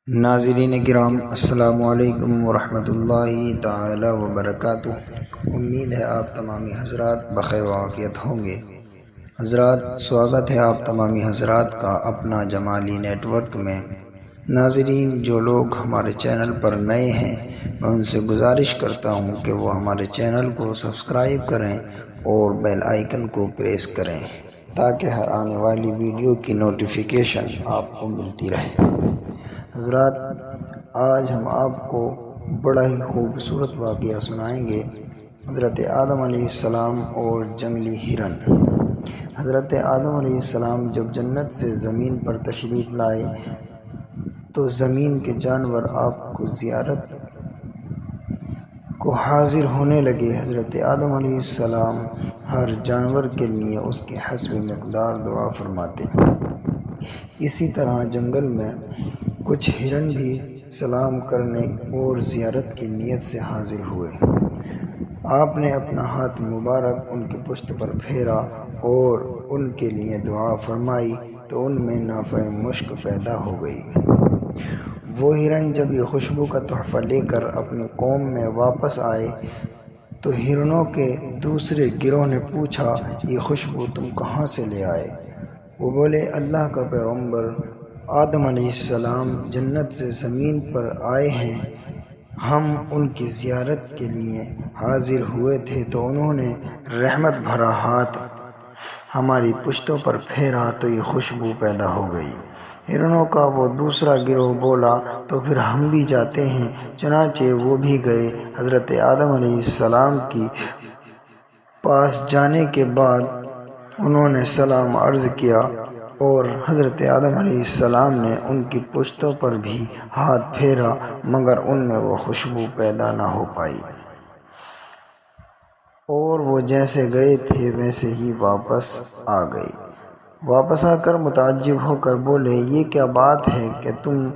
ناظرین کرام، السلام علیکم ورحمۃ اللہ تعالی وبرکاتہ۔ امید ہے آپ تمامی حضرات بخیر و عافیت ہوں گے۔ حضرات، سواگت ہے آپ تمامی حضرات کا اپنا جمالی نیٹ ورک میں۔ ناظرین، جو لوگ ہمارے چینل پر نئے ہیں، میں ان سے گزارش کرتا ہوں کہ وہ ہمارے چینل کو سبسکرائب کریں اور بیل آئیکن کو پریس کریں تاکہ ہر آنے والی ویڈیو کی نوٹیفیکیشن آپ کو ملتی رہے۔ حضرات، آج ہم آپ کو بڑا ہی خوبصورت واقعہ سنائیں گے، حضرت آدم علیہ السلام اور جنگلی ہرن۔ حضرت آدم علیہ السلام جب جنت سے زمین پر تشریف لائے تو زمین کے جانور آپ کو زیارت کو حاضر ہونے لگے۔ حضرت آدم علیہ السلام ہر جانور کے لیے اس کی حسب مقدار دعا فرماتے۔ اسی طرح جنگل میں کچھ ہرن بھی سلام کرنے اور زیارت کی نیت سے حاضر ہوئے۔ آپ نے اپنا ہاتھ مبارک ان کی پشت پر پھیرا اور ان کے لیے دعا فرمائی تو ان میں نافع مشک پیدا ہو گئی۔ وہ ہرن جب یہ خوشبو کا تحفہ لے کر اپنی قوم میں واپس آئے تو ہرنوں کے دوسرے گروہ نے پوچھا، یہ خوشبو تم کہاں سے لے آئے؟ وہ بولے، اللہ کا پیغمبر آدم علیہ السلام جنت سے زمین پر آئے ہیں، ہم ان کی زیارت کے لیے حاضر ہوئے تھے تو انہوں نے رحمت بھرا ہاتھ ہماری پشتوں پر پھیرا تو یہ خوشبو پیدا ہو گئی۔ ہرنوں کا وہ دوسرا گروہ بولا، تو پھر ہم بھی جاتے ہیں۔ چنانچہ وہ بھی گئے۔ حضرت آدم علیہ السلام کی پاس جانے کے بعد انہوں نے سلام عرض کیا اور حضرت آدم علیہ السلام نے ان کی پشتوں پر بھی ہاتھ پھیرا، مگر ان میں وہ خوشبو پیدا نہ ہو پائی اور وہ جیسے گئے تھے ویسے ہی واپس آ گئے۔ واپس آ کر متعجب ہو کر بولے، یہ کیا بات ہے کہ تم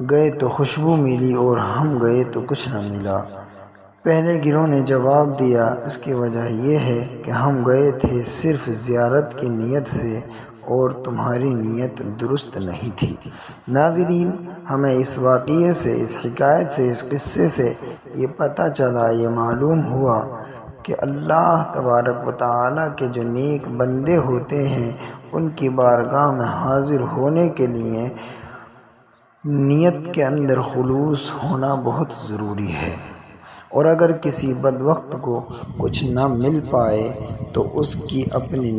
گئے تو خوشبو ملی اور ہم گئے تو کچھ نہ ملا؟ پہلے گروہ نے جواب دیا، اس کی وجہ یہ ہے کہ ہم گئے تھے صرف زیارت کی نیت سے اور تمہاری نیت درست نہیں تھی۔ ناظرین، ہمیں اس واقعے سے، اس حکایت سے، اس قصے سے یہ پتہ چلا، یہ معلوم ہوا کہ اللہ تبارک و تعالیٰ کے جو نیک بندے ہوتے ہیں ان کی بارگاہ میں حاضر ہونے کے لیے نیت کے اندر خلوص ہونا بہت ضروری ہے، اور اگر کسی بدبخت کو کچھ نہ مل پائے تو اس کی اپنی